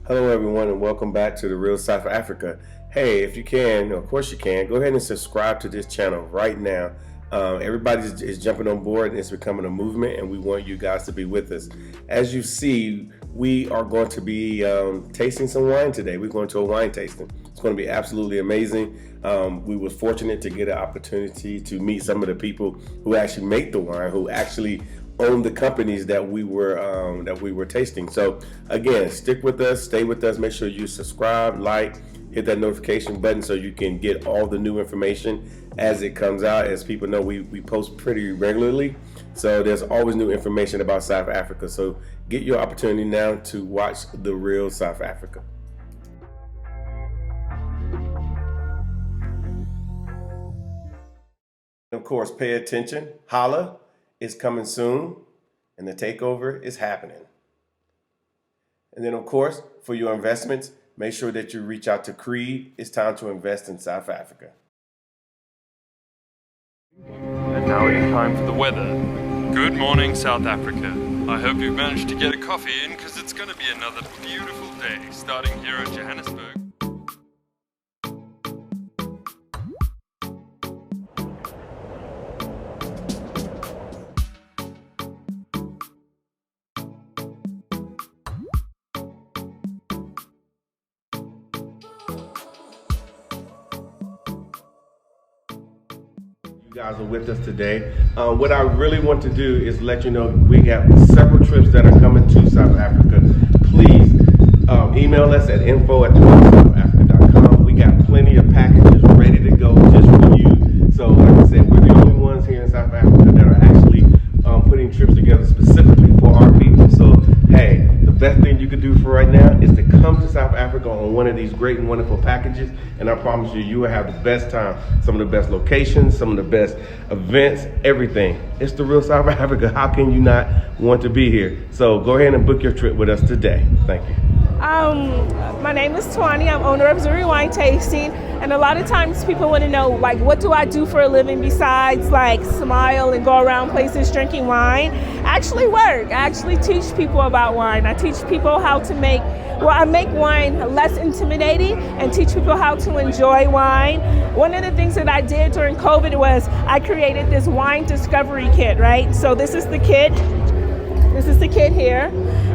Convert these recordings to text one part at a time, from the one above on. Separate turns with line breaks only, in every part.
Hello, everyone, and welcome back to the Real South Africa. Hey, if you can, of course you can, go ahead and subscribe to this channel right now. Everybody is jumping on board, and it's becoming a movement, and we want you guys to be with us. As you see, we are going to be tasting some wine today. We're going to a wine tasting. It's going to be absolutely amazing. We were fortunate to get an opportunity to meet some of the people who actually make the wine, who actually own the companies that we were tasting. So again, stick with us, stay with us. Make sure you subscribe, like, hit that notification button so you can get all the new information as it comes out. As people know, we post pretty regularly, so there's always new information about South Africa. So get your opportunity now to watch The Real South Africa. Of course, pay attention. Holla is coming soon, and the takeover is happening. And then, of course, for your investments, make sure that you reach out to Creed. It's time to invest in South Africa.
And now it is time for the weather. Good morning, South Africa. I hope you've managed to get a coffee in, because it's going to be another beautiful day, starting here in Johannesburg.
You guys are with us today. What I really want to do is let you know we have several trips that are coming to South Africa. Please email us at info@southafrica.com. We got plenty of packages ready to go just for you. So like I said, we're the only ones here in South Africa that are actually putting trips together specifically for our people. So hey, the best thing you could do for right now is to come to South Africa on one of these great and wonderful packages, and I promise you, you will have the best time. Some of the best locations, some of the best events, everything. It's the Real South Africa. How can you not want to be here? So go ahead and book your trip with us today. Thank you.
My name is Twani. I'm owner of Zuri Wine Tasting, and a lot of times people want to know, like, what do I do for a living besides like smile and go around places drinking wine? I actually work. I actually teach people about wine. I teach people how to I make wine less intimidating and teach people how to enjoy wine. One of the things that I did during COVID was I created this wine discovery kit, right? So this is the kit. This is the kit here.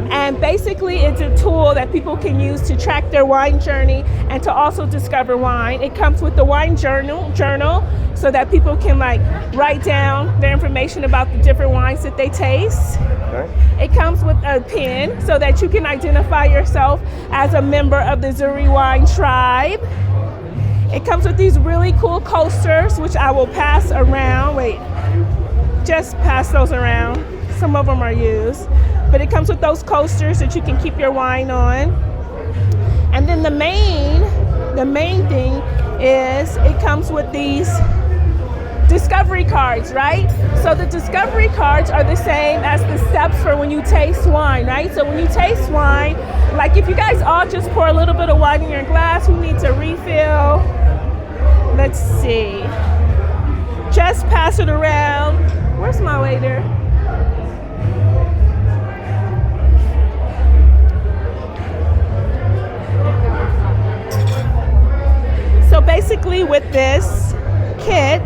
And basically it's a tool that people can use to track their wine journey and to also discover wine. It comes with the wine journal so that people can like write down their information about the different wines that they taste. Okay. It comes with a pin so that you can identify yourself as a member of the Zuri Wine tribe. It comes with these really cool coasters, which I will pass around. Wait, just pass those around. Some of them are used, but it comes with those coasters that you can keep your wine on. And then the main thing is it comes with these discovery cards, right? So the discovery cards are the same as the steps for when you taste wine, right? So when you taste wine, like if you guys all just pour a little bit of wine in your glass, who needs a refill? Let's see. Just pass it around. Where's my waiter? So basically with this kit,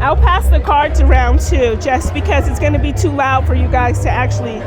I'll pass the cards around too, just because it's going to be too loud for you guys to actually.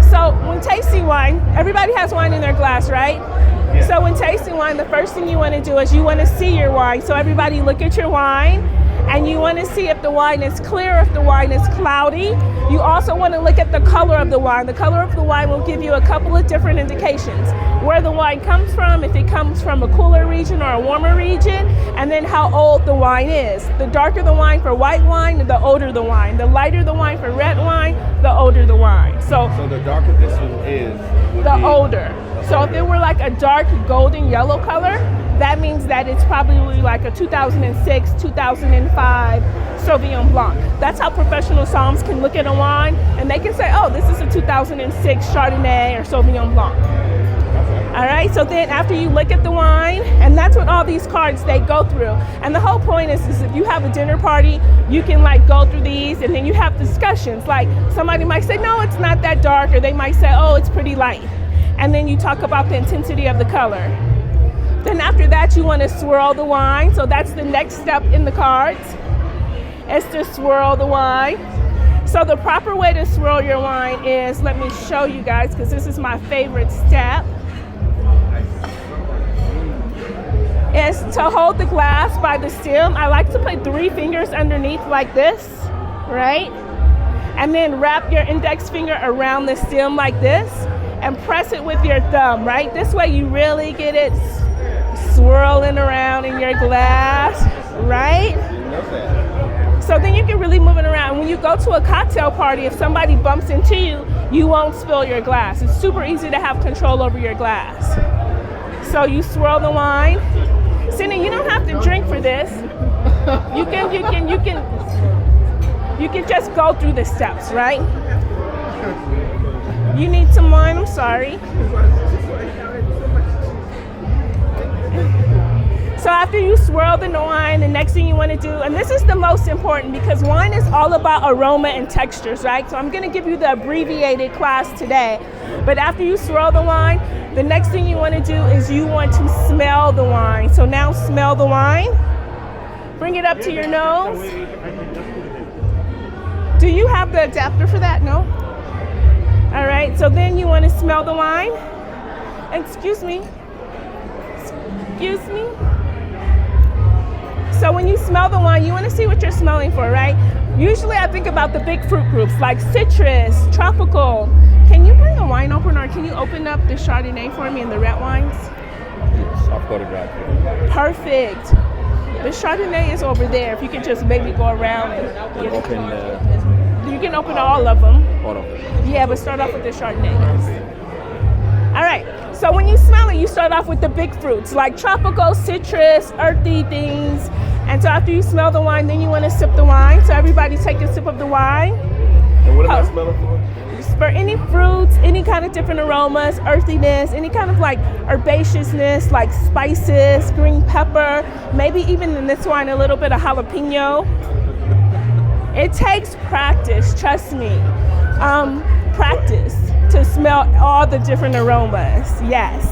So when tasting wine, everybody has wine in their glass, right? Yeah. So when tasting wine, the first thing you want to do is you want to see your wine. So everybody look at your wine, and you want to see if the wine is clear, if the wine is cloudy. You also want to look at the color of the wine. The color of the wine will give you a couple of different indications. Where the wine comes from, if it comes from a cooler region or a warmer region, and then how old the wine is. The darker the wine for white wine, the older the wine. The lighter the wine for red wine, the older the wine. So
the darker this one is,
the older. So if it were like a dark golden yellow color, that means that it's probably like a 2006, 2005 Sauvignon Blanc. That's how professional sommeliers can look at a wine and they can say, oh, this is a 2006 Chardonnay or Sauvignon Blanc. All right, so then after you look at the wine, and that's what all these cards, they go through. And the whole point is if you have a dinner party, you can like go through these and then you have discussions. Like somebody might say, no, it's not that dark, or they might say, oh, it's pretty light. and then you talk about the intensity of the color. Then after that, you want to swirl the wine. So that's the next step in the cards, is to swirl the wine. So the proper way to swirl your wine is, let me show you guys, because this is my favorite step, is to hold the glass by the stem. I like to put 3 fingers underneath like this, right? And then wrap your index finger around the stem like this and press it with your thumb, right? This way you really get it swirling around in your glass, right? So then you can really move it around. When you go to a cocktail party, if somebody bumps into you, you won't spill your glass. It's super easy to have control over your glass. So you swirl the wine. Cindy, you don't have to drink for this. You can just go through the steps, right? You need some wine, I'm sorry. So after you swirl the wine, the next thing you want to do, and this is the most important because wine is all about aroma and textures, right? So I'm going to give you the abbreviated class today. But after you swirl the wine, the next thing you want to do is you want to smell the wine. So now smell the wine. Bring it up to your nose. Do you have the adapter for that? No? All right, so then you want to smell the wine. Excuse me. Excuse me. So when you smell the wine, you want to see what you're smelling for, right? Usually I think about the big fruit groups like citrus, tropical. Can you bring a wine opener, or can you open up the Chardonnay for me and the red wines?
Yes, I've got it right here.
Perfect. The Chardonnay is over there. If you could just maybe go around and get it. You can open all of them.
All of them.
Yeah, but start off with the Chardonnay. All right. So when you smell it, you start off with the big fruits like tropical, citrus, earthy things. And so after you smell the wine, then you want to sip the wine. So everybody take a sip of the wine.
And what am I smelling for?
For any fruits, any kind of different aromas, earthiness, any kind of like herbaceousness, like spices, green pepper, maybe even in this wine a little bit of jalapeno. It takes practice, trust me. Practice to smell all the different aromas. Yes.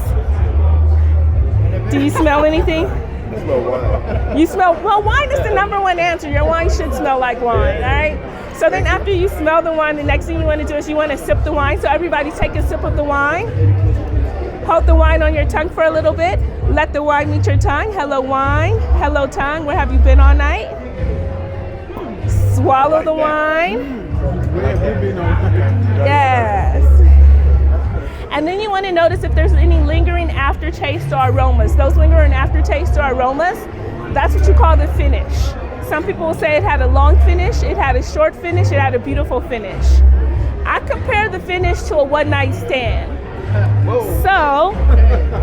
Do you smell anything?
I smell wine.
You smell, well, wine is the #1 answer. Your wine should smell like wine, all right? So then after you smell the wine, the next thing you want to do is you want to sip the wine. So everybody take a sip of the wine. Hold the wine on your tongue for a little bit. Let the wine meet your tongue. Hello, wine. Hello, tongue. Where have you been all night? Swallow the wine. Yes. And then you want to notice if there's any lingering aftertaste or aromas. Those lingering aftertaste or aromas, that's what you call the finish. Some people will say it had a long finish, it had a short finish, it had a beautiful finish. I compare the finish to a one-night stand. So,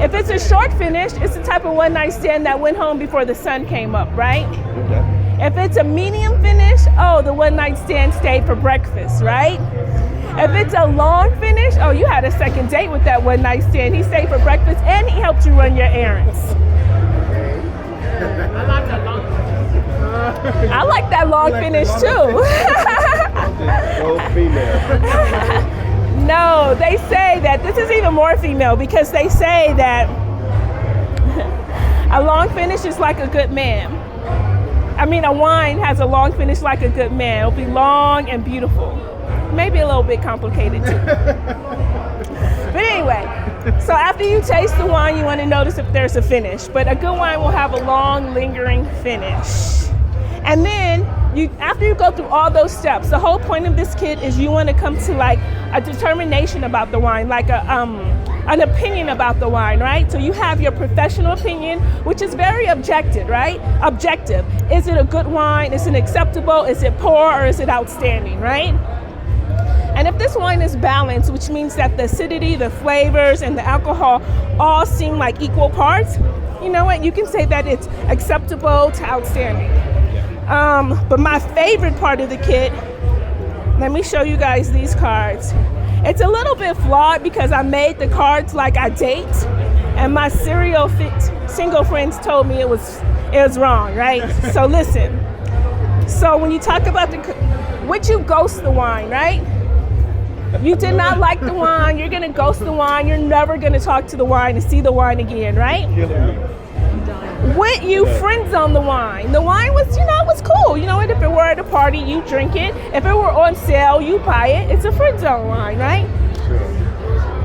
if it's a short finish, it's the type of one-night stand that went home before the sun came up, right? If it's a medium finish, oh, the one-night stand stayed for breakfast, right? If it's a long finish, oh, you had a second date with that one-night stand. He stayed for breakfast and he helped you run your errands. I like that long finish too. No, they say that this is even more female because they say that a long finish is like a good man. I mean, a wine has a long finish like a good man. It'll be long and beautiful. Maybe a little bit complicated too. But anyway, so after you taste the wine, you want to notice if there's a finish. But a good wine will have a long, lingering finish. And then, after you go through all those steps, the whole point of this kit is you want to come to like a determination about the wine, like an opinion about the wine, right? So you have your professional opinion, which is very objective, right? Objective. Is it a good wine? Is it acceptable? Is it poor? Or is it outstanding, right? And if this wine is balanced, which means that the acidity, the flavors, and the alcohol all seem like equal parts, you know what? You can say that it's acceptable to outstanding. But my favorite part of the kit, let me show you guys these cards. It's a little bit flawed because I made the cards like I date, and my single friends told me it was wrong, right? So listen. So when you talk about would you ghost the wine, right? You did not like the wine. You're gonna ghost the wine. You're never gonna talk to the wine and see the wine again, right? When you friend zone the wine was, it was cool. And if it were at a party, you drink it. If it were on sale, you buy it. It's a friend zone wine, right?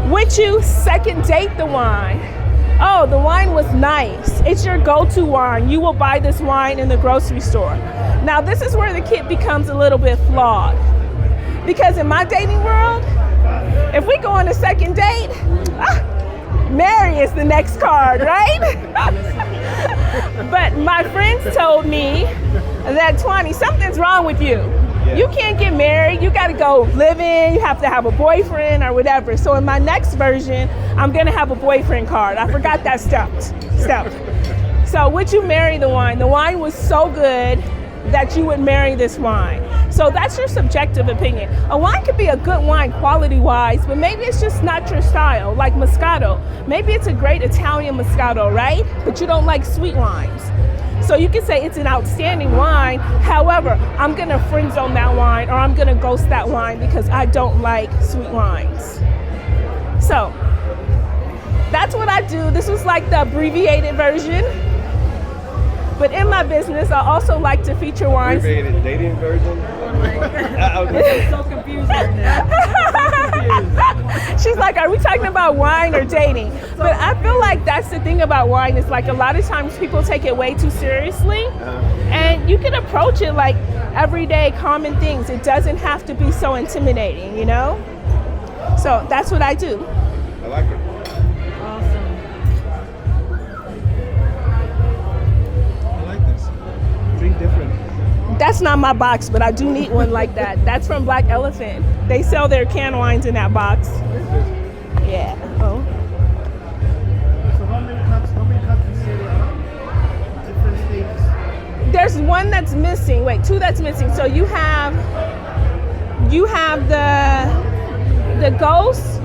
Would you second date the wine? Oh, the wine was nice. It's your go-to wine. You will buy this wine in the grocery store. Now, this is where the kid becomes a little bit flawed. Because in my dating world, if we go on a second date, Mary is the next card, right? But my friends told me that, Twani, something's wrong with you. You can't get married. You got to go live in. You have to have a boyfriend or whatever. So in my next version, I'm going to have a boyfriend card. I forgot that step. So would you marry the wine? The wine was so good that you would marry this wine. So that's your subjective opinion. A wine could be a good wine quality-wise, but maybe it's just not your style, like Moscato. Maybe it's a great Italian Moscato, right? But you don't like sweet wines. So you can say it's an outstanding wine. However, I'm gonna friend zone that wine, or I'm gonna ghost that wine because I don't like sweet wines. So that's what I do. This was like the abbreviated version. But in my business, I also like to feature wines.
Abbreviated dating version?
I'm so confused right now.
She's like, are we talking about wine or dating? But I feel like that's the thing about wine, is like a lot of times people take it way too seriously. And you can approach it like everyday common things. It doesn't have to be so intimidating, So that's what I do.
I like it.
Awesome.
I like this. Drink different.
That's not my box, but I do need one like that. That's from Black Elephant. They sell their canned wines in that box. Yeah. Oh.
So how many cups you say there are? Different stages.
There's one that's missing. Wait, two that's missing. So you have the ghost.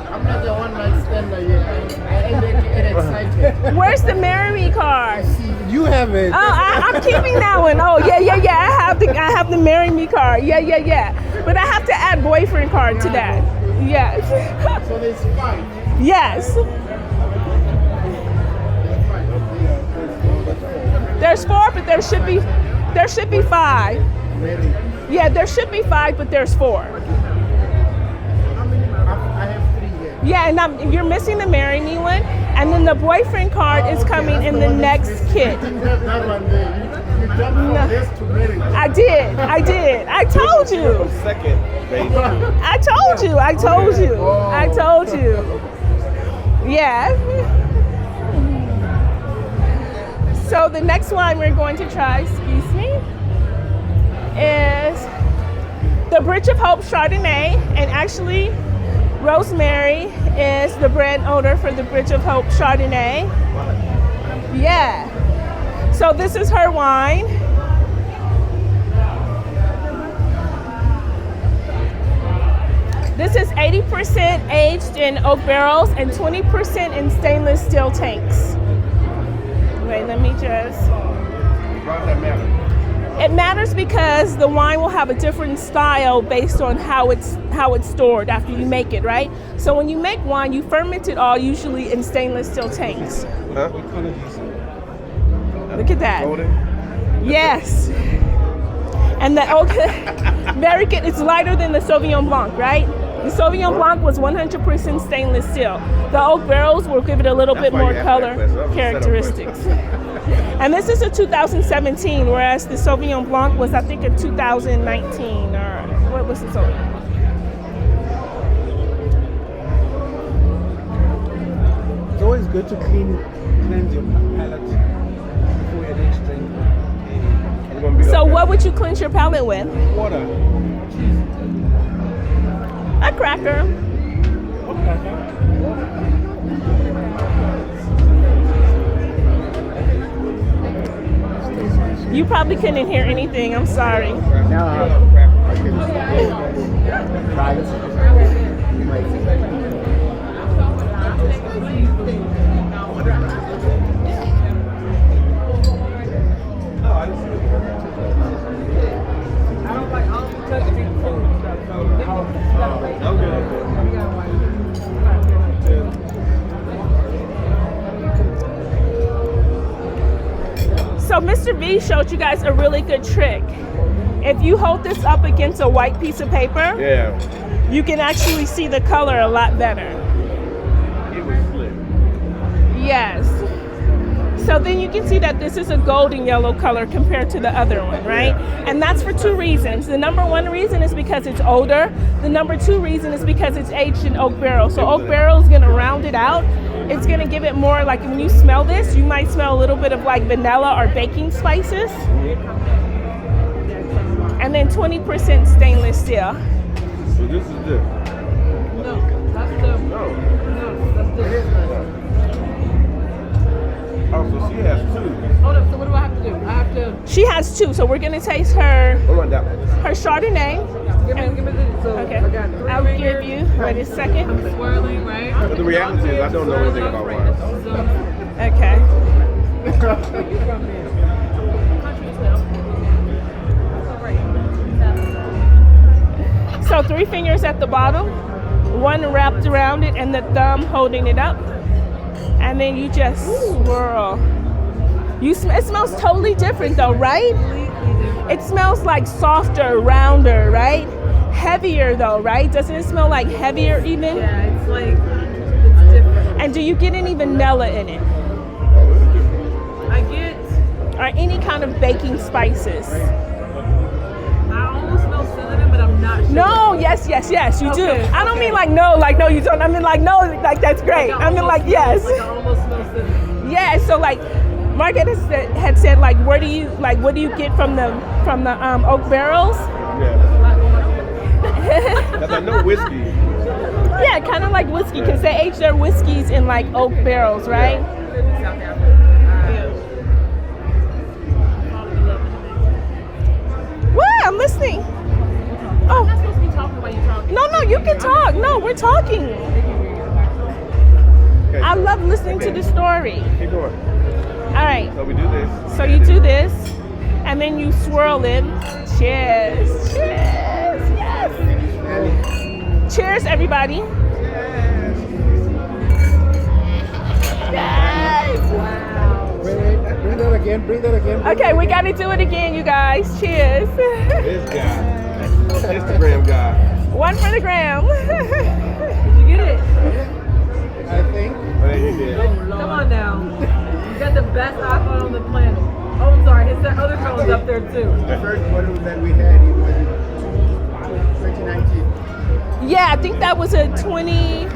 I'm not the one night stander yet. I get excited.
Where's the marry me card?
You have it.
Oh, I'm keeping that one. Oh, yeah. I have the marry me card. Yeah. But I have to add boyfriend card to that. Yes.
So there's 5.
Yes. There's 4, but there should be 5.
Really?
Yeah, there should be 5, but there's 4.
I have 3 here.
Yeah, and you're missing the marry me one, and then the boyfriend card is coming in the next kit.
You didn't have that one there. You jumped from this to marriage.
I did. I told you.
Second, baby.
I told you. Yeah. So the next wine we're going to try, is the Bridge of Hope Chardonnay. And actually, Rosemary is the brand owner for the Bridge of Hope Chardonnay. Yeah. So this is her wine. This is 80% aged in oak barrels and 20% in stainless steel tanks. Wait, let me just...
Why does that matter?
It matters because the wine will have a different style based on how it's stored after you make it, right? So when you make wine, you ferment it all usually in stainless steel tanks.
Huh?
Look at that.
Golden?
Yes. And the oak, very good. It's lighter than the Sauvignon Blanc, right? The Sauvignon Blanc was 100% stainless steel. The oak barrels will give it a little bit more color characteristics. And this is a 2017, whereas the Sauvignon Blanc was, I think, a 2019, or what was the Sauvignon?
It's always good to cleanse your palate before your next drink.
So what would you cleanse your palate with?
Water.
A cracker. You probably couldn't hear anything. I'm sorry.
Okay.
V showed you guys a really good trick. If you hold this up against a white piece of paper,
Yeah.
you can actually see the color a lot better.
It was slick.
Yes. So then you can see that this is a golden yellow color compared to the other one, right? And that's for two reasons. The number one reason is because it's older. The number two reason is because it's aged in oak barrel. So oak barrel is gonna round it out. It's gonna give it more, like when you smell this, you might smell a little bit of like vanilla or baking spices. And then 20% stainless steel.
So this is this.
No, that's the.
No.
No, that's the.
Oh, so she has two.
Hold up. So what do I have to do? I have to.
She has two, so we're gonna taste her
Hold on, that one.
her Chardonnay.
Give me the. So
Okay,
I got 3
I'll
fingers.
give you. Wait a second.
I'm swirling, right?
But the reality is, I don't know anything about wine.
Okay. So 3 fingers at the bottom, 1 wrapped around it, and the thumb holding it up, and then you just swirl. It smells totally different though, right? It smells like softer, rounder, right? Heavier though, right? Doesn't it smell like heavier even?
Yeah, it's like it's different.
And do you get any vanilla in it?
I get.
Or any kind of baking spices?
I almost smell cinnamon, but I'm not sure.
No, yes, you do.
Okay,
I don't
okay.
mean like no, you don't. I mean like no, like that's great. I mean like yes.
Like I almost smell cinnamon.
Yeah, so like Margaret had said like what do you get from the oak barrels?
Yeah. Because I know whiskey.
Yeah, kind of like whiskey because they age their whiskeys in like oak barrels, right? What? I'm listening. Oh.
I'm not supposed to be talking while you're talking.
No, you can talk. No, we're talking.
Okay,
I love listening to the story.
keep going.
All right.
So we do this.
So you do this, and then you swirl it. Cheers. Cheers. Yes. Cheers, everybody. Yes.
Bring that again.
Okay, we got to do it again, you guys. Cheers.
This guy. Instagram guy.
1 for the gram.
Did you get it?
I think.
Oh, yeah, you did.
Come on now. You got the best iPhone on the planet. Oh, I'm sorry. His other phone's up there too.
The first model that we had, it was in 2019.
Yeah, I think that was a 20.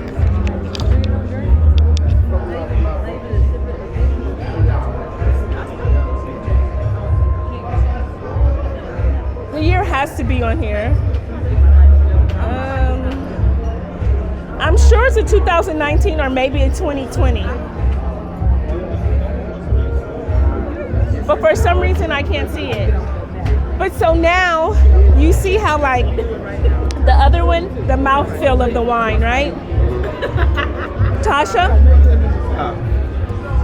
The year has to be on here. I'm sure it's a 2019 or maybe a 2020. But for some reason I can't see it. But so now you see how like the other one, the mouthfeel of the wine, right? Tasha?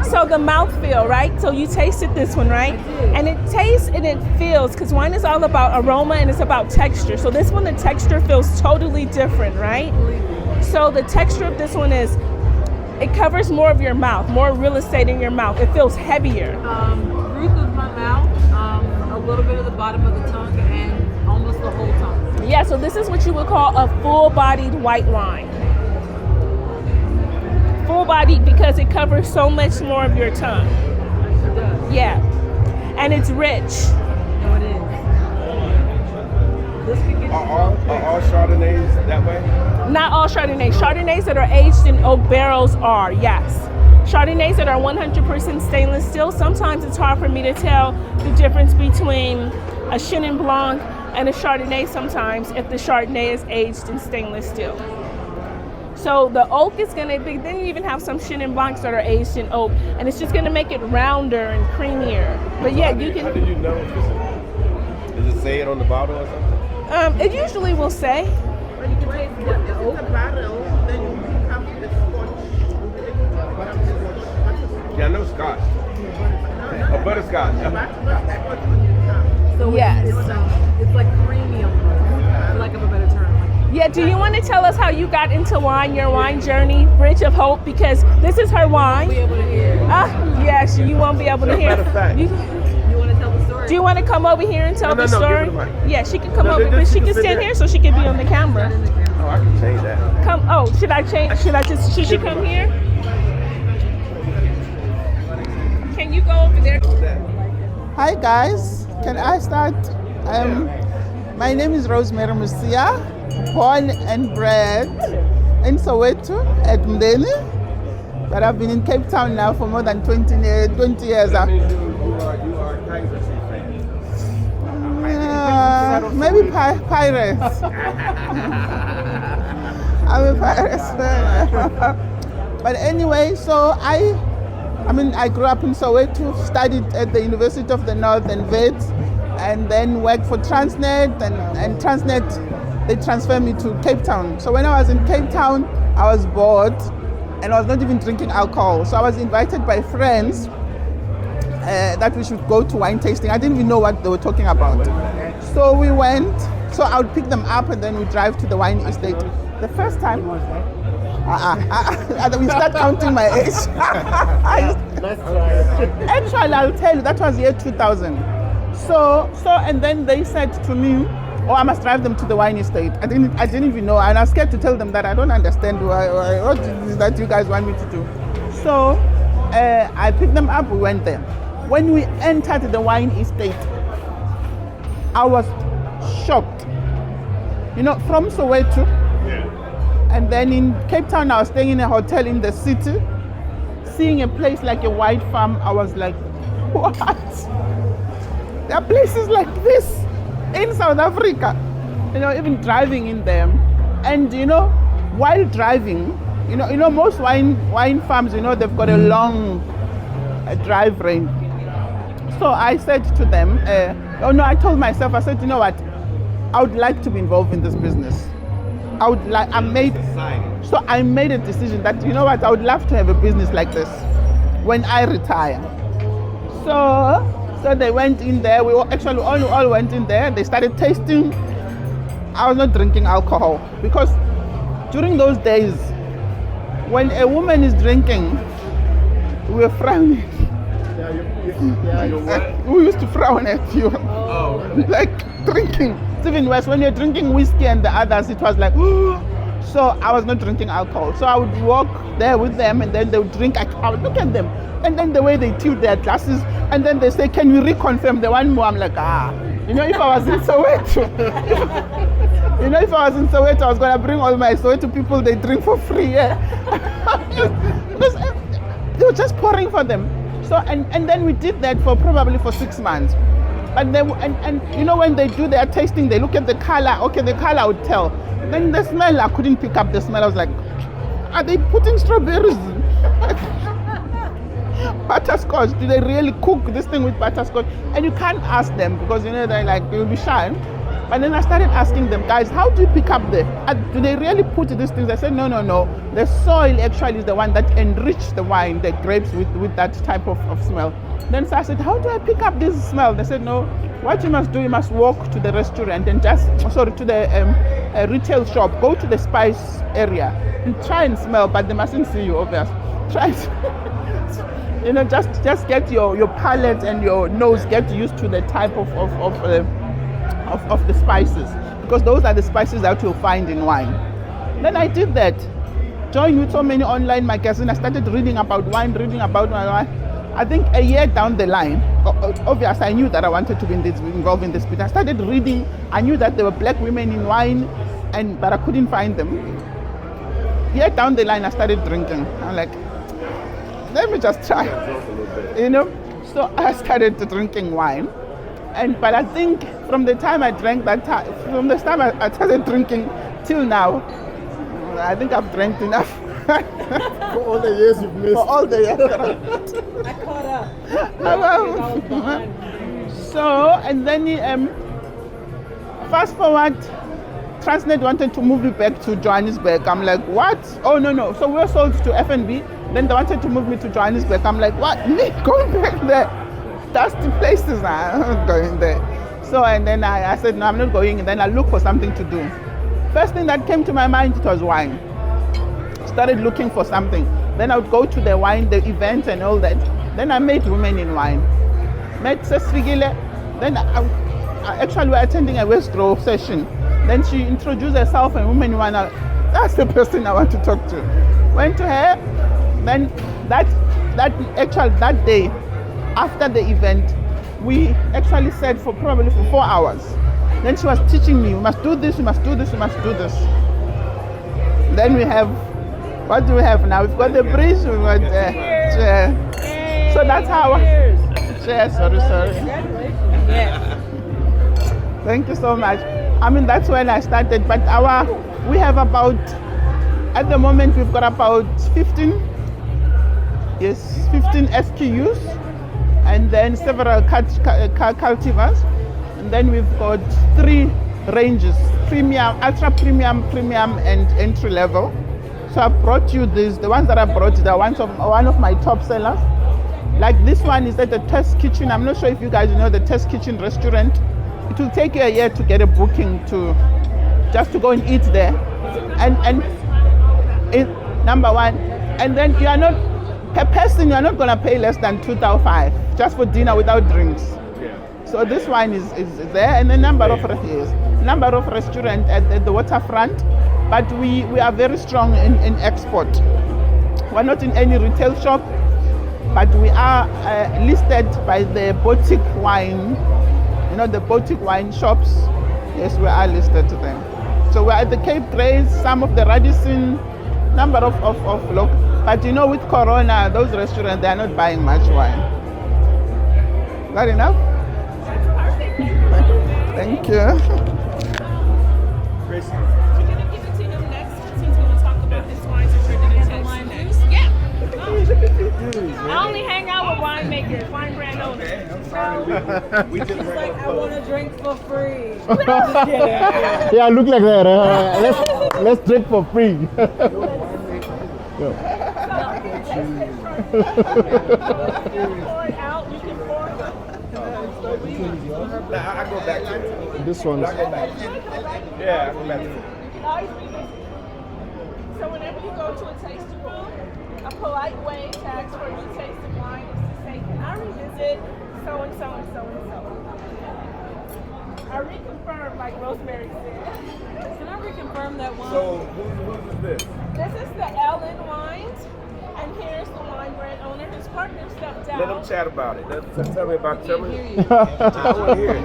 So the mouthfeel, right? So you tasted this one, right? And it tastes and it feels, because wine is all about aroma and it's about texture. So this one, the texture feels totally different, right? So the texture of this one is, it covers more of your mouth, more real estate in your mouth. It feels heavier.
Roof of my mouth, a little bit of the bottom of the tongue, and almost the whole tongue.
Yeah, so this is what you would call a full-bodied white wine. Full-bodied because it covers so much more of your tongue.
It does.
Yeah, and it's rich.
No, it is. This could get
Are all Chardonnays that way?
Not all Chardonnays. Chardonnays that are aged in oak barrels are, yes. Chardonnays that are 100% stainless steel, sometimes it's hard for me to tell the difference between a Chenin Blanc and a Chardonnay sometimes if the Chardonnay is aged in stainless steel. So the oak is gonna be, then you even have some Chenin Blancs that are aged in oak, and it's just gonna make it rounder and creamier. But yeah, you
How do
can,
you know? Does it say it on the bottle or something?
it usually will say.
Yeah, I know Scotch. A butterscotch.
so
Yes.
it's like creamy almost, for lack of a better term.
Yeah, do you want to tell us how you got into wine, your wine journey, Bridge of Hope? Because this is her
Be
wine.
able to hear.
Yes, you won't be able to hear.
Matter of fact.
You-
You want to tell the
Do you want to come over here and tell
No,
the
no, give her
story?
the mic.
Yeah, she can come
No,
over,
just-
but she
you
can
can sit
stand
there.
here so she can be on the camera.
Oh, I can change that.
Come. Oh, should I change? Should she come here? Can you go over there?
Hi guys, can I start? My name is Rosemary Musia, born and bred in Soweto at Mdeni, but I've been in Cape Town now for more than 20 years.
That means you are Kaiser Chiefs fan.
Maybe Pirates. I'm a Pirates fan. But anyway, so I grew up in Soweto, studied at the University of the North and VET, and then worked for Transnet, and Transnet, they transferred me to Cape Town. So when I was in Cape Town, I was bored, and I was not even drinking alcohol. So I was invited by friends that we should go to wine tasting. I didn't even know what they were talking about. So we went, so I would pick them up and then we drive to the wine estate. The first time, we start counting my age. Actually, I'll tell you, that was year 2000. So, and then they said to me, oh, I must drive them to the wine estate. I didn't even know, and I was scared to tell them that I don't understand what is that you guys want me to do. So, I picked them up, we went there. When we entered the wine estate, I was shocked. You know, from Soweto, and then in Cape Town, I was staying in a hotel in the city, seeing a place like a white farm. I was like, what? There are places like this in South Africa. You know, even driving in them. And you know, while driving, you know, most wine farms, you know, they've got a long drive range. So I said to them, I told myself, I said, you know what, I would like to be involved in this business. I made a decision that, you know what, I would love to have a business like this when I retire. So they went in there. We actually all went in there. They started tasting. I was not drinking alcohol because during those days, when a woman is drinking, we were frowning. We used to frown at you. Like drinking. It's even worse when you're drinking whiskey and the others. It was like, so I was not drinking alcohol. So I would walk there with them, and then they would drink. I would look at them, and then the way they tilt their glasses, and then they say, "Can you reconfirm the one more?" I'm like, You know, if I was in Soweto, I was gonna bring all my Soweto people. They drink for free, because they were just pouring for them. So and then we did that for probably 6 months. But they, and you know, when they do their tasting, they look at the color. Okay, the color I would tell. Then the smell, I couldn't pick up the smell. I was like, are they putting strawberries? Butterscotch? Do they really cook this thing with butterscotch? And you can't ask them because, you know, they're like, you'll be shy. But then I started asking them, guys, how do you pick up do they really put these things? I said, no. The soil actually is the one that enriched the wine, the grapes with that type of smell. Then so I said, how do I pick up this smell? They said, no, what you must do, you must walk to the restaurant and to the retail shop, go to the spice area and try and smell, but they mustn't see you, obviously. Try you know, just get your palate and your nose get used to the type of the spices, because those are the spices that you'll find in wine. Then I did that. Joined with so many online magazines. I started reading about wine. I think a year down the line, obviously I knew that I wanted to be involved in this business. I started reading. I knew that there were black women in wine, but I couldn't find them. A year down the line, I started drinking. I'm like, let me just try, you know. So I started drinking wine. But I think from the time I drank from the time I started drinking till now, I think I've drank enough.
For all the years you've missed.
For all the years.
I caught up.
So, and then fast forward, Transnet wanted to move me back to Johannesburg. I'm like, what? Oh, no. So we were sold to FNB. Then they wanted to move me to Johannesburg. I'm like, what? Me going back there? Dusty places, I'm not going there. So, and then I said, no, I'm not going. And then I looked for something to do. First thing that came to my mind, it was wine. Started looking for something. Then I would go to the events and all that. Then I met women in wine. Met Sesfigile, Then actually we're attending a West Grove session. Then she introduced herself and women wanna. That's the person I want to talk to. Went to her. Then that day, after the event, we actually sat for probably 4 hours. Then she was teaching me, we must do this, we must do this, we must do this. Then we have, what do we have now? We've got the bridge, we've got the chair. So that's how, chair, sorry. Thank you so much. I mean, that's when I started, but we have about, at the moment, we've got about 15 SKUs, and then several cultivars, and then we've got 3 ranges: premium, ultra premium, and entry level. So I brought you these. The ones that I brought are one of my top sellers. Like this one is at the Test Kitchen. I'm not sure if you guys know the Test Kitchen restaurant. It will take you a year to get a booking just to go and eat there. And number one, and then you are not, per person, you are not gonna pay less than 2,500 just for dinner without drinks. So this one is there, and a number of restaurants at the waterfront, but we are very strong in export. We're not in any retail shop, but we are listed by the boutique wine, the boutique wine shops. Yes, we are listed to them. So we're at the Cape Grace, some of the Radisson, number of local. But with Corona, those restaurants, they are not buying much wine. Is that enough? Thank you.
We're gonna give it to him next since he's gonna talk about his wines that you're gonna taste next. Yeah. I only hang out with winemakers, wine brand owners.
It's like, I want to drink for free.
Yeah, look like that. Let's drink for free.
Pour it out, you can pour it.
I go back to it.
This one's.
Yeah, I go back to it.
So whenever you go to a tasting room, a polite way to ask for a new taste of wine is to say, can I revisit so and so and so and so? I reconfirm, like Rosemary said.
Can I reconfirm that one?
So, who's this?
This is the Ellen Wines, and here's the wine brand owner. His partner stepped down.
Let them chat about it. Tell me about
Can't hear you.
I want to hear it.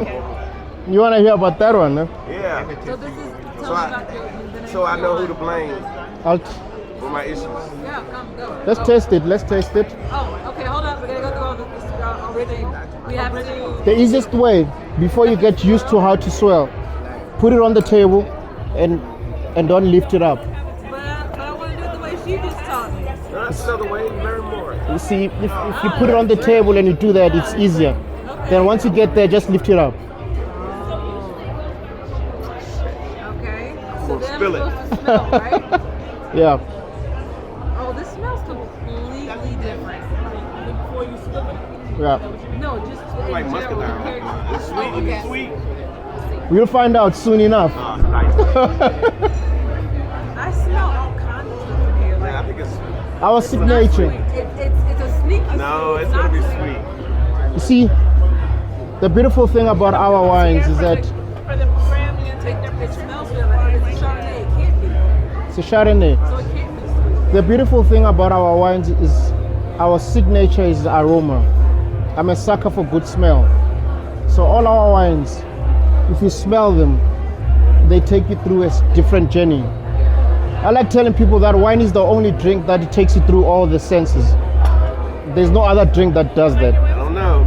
You want to hear about that one? Huh?
Yeah.
So this is, tell
So
me
I-
about the name
So
of
I
your
know who
wine.
to blame for my issues.
Yeah, come, go.
Let's
Go.
taste it. Let's taste it.
Oh, okay, hold on. We gotta go through all this everything. We have to.
The easiest way, before you get used to how to swirl, put it on the table and don't lift it up.
But I want to do it the way she just taught me.
That's another way to learn more.
You see, if you put it on the table and you do that, it's easier. Then once you get there, just lift it up.
Okay. So
We'll
then
spill
I'm
it.
supposed to smell, right?
Yeah.
Oh, this smells completely different. Before you spill it?
Yeah.
No, just
Like
in general.
muscadine.
compared-
It's sweet.
Oh, okay.
It's sweet.
We'll find out soon enough.
Oh, nice.
I smell all kinds of stuff in here.
Yeah, I
Like,
think it's
Our
it's not
signature.
sweet. It's a sneaky
no,
sweet.
it's gonna be
not
sweet.
You see, the beautiful thing about our wines is that
For the brand, we're gonna take their
It
picture.
smells good. Like it's a Chardonnay. It can't be.
it's a Chardonnay.
So it can't be sweet.
The beautiful thing about our wines is our signature is the aroma. I'm a sucker for good smell. So all our wines, if you smell them, they take you through a different journey. I like telling people that wine is the only drink that takes you through all the senses. There's no other drink that does that.
I don't know.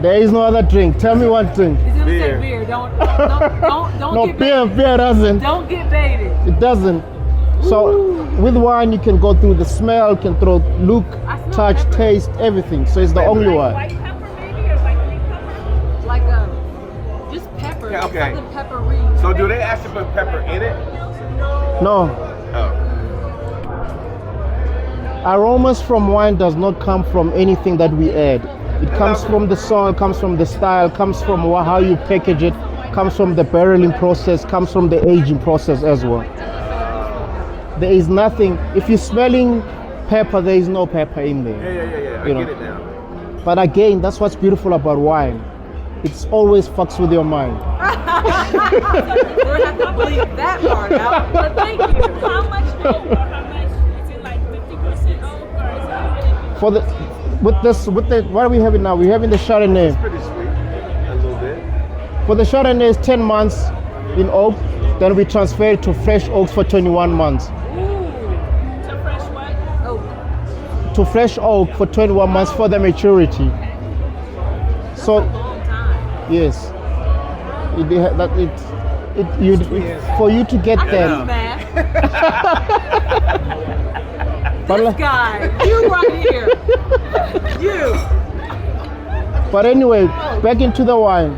There is no other drink. Tell me one drink.
He's gonna
Beer.
say beer. Don't
No,
get
beer
baited.
doesn't.
Don't get baited.
It doesn't. So with wine, you can go through the smell, you can through look,
I smell
touch,
pepper.
taste, everything. So it's the only one.
White pepper maybe, or like green pepper?
Like just pepper.
Yeah, okay.
Something peppery.
So do they actually put pepper in it?
No,
Oh.
aromas from wine does not come from anything that we add. It comes from the soil, comes from the style, comes from how you package it, comes from the barreling process, comes from the aging process as well. There is nothing, if you're smelling pepper, there is no pepper in there.
Yeah. I
You know.
get it now.
But again, that's what's beautiful about wine. It's always fucks with your mind.
We're gonna have to bleep that part out. But thank you.
How much oak or how much? Is it like 50% oak or is it really?
For the what are we having now? We're having the Chardonnay.
Pretty sweet. A little bit.
For the Chardonnay is 10 months in oak, then we transfer it to fresh oaks for 21 months.
To fresh what?
Oh,
To fresh oak for 21 months for the maturity. So
long time.
yes, for you to get there.
Math.
But,
This guy, you right here. You.
but anyway, back into the wine.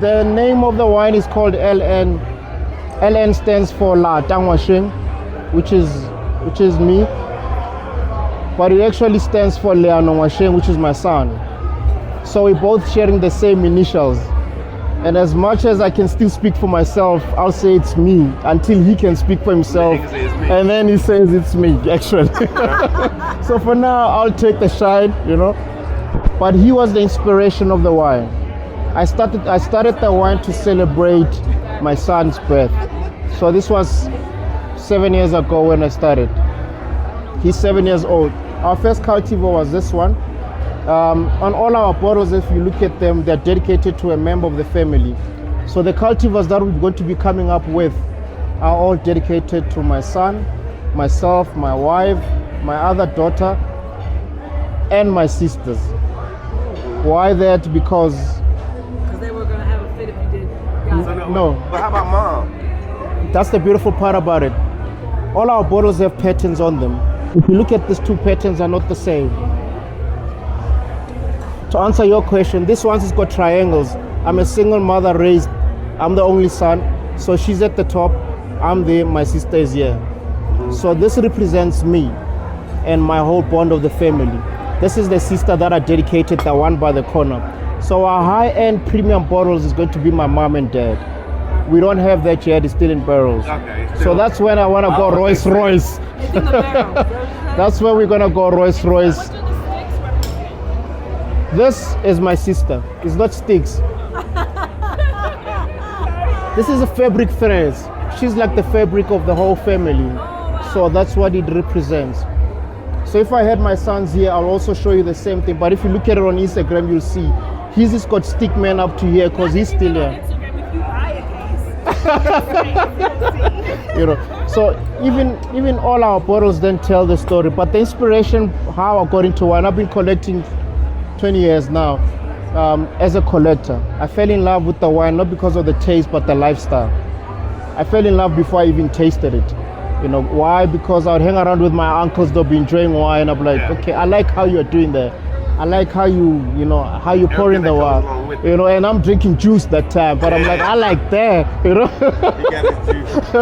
The name of the wine is called LN. LN stands for La Tangwashing, which is me. But it actually stands for Leano Washing, which is my son. So we're both sharing the same initials. And as much as I can still speak for myself, I'll say it's me until he can speak for himself. And then he says it's me, actually. So for now, I'll take the shine, But he was the inspiration of the wine. I started the wine to celebrate my son's birth. So this was 7 years ago when I started. He's 7 years old. Our first cultivar was this one. On all our bottles, if you look at them, they're dedicated to a member of the family. So the cultivars that we're going to be coming up with are all dedicated to my son, myself, my wife, my other daughter, and my sisters. Why that? Because
they were gonna have a fit if you did.
no.
But how about mom?
That's the beautiful part about it. All our bottles have patterns on them. If you look at these two patterns are not the same. To answer your question, this one's got triangles. I'm a single mother raised. I'm the only son. So she's at the top. I'm there. My sister is here. So this represents me and my whole bond of the family. This is the sister that I dedicated, the one by the corner. So our high-end premium bottles is going to be my mom and dad. We don't have that yet, it's still in barrels.
Okay.
So that's when I want to go Royce Royce.
It's in the barrel.
That's where we're going to go Royce Royce.
What do the sticks represent?
This is my sister. It's not sticks. This is a fabric threads. She's like the fabric of the whole family. So that's what it represents. So if I had my sons here, I'll also show you the same thing. But if you look at it on Instagram, you'll see his has got stick man up to here because he's still here.
Instagram, if you buy a case.
So even all our bottles then tell the story. But the inspiration, how I got into wine, I've been collecting 20 years now as a collector. I fell in love with the wine, not because of the taste, but the lifestyle. I fell in love before I even tasted it. Why? Because I would hang around with my uncles, they'll be enjoying wine. I'm like, okay, I like how you're doing that. I like how you pour in the wine. And I'm drinking juice that time, but I'm like, I like that,
You got his juice.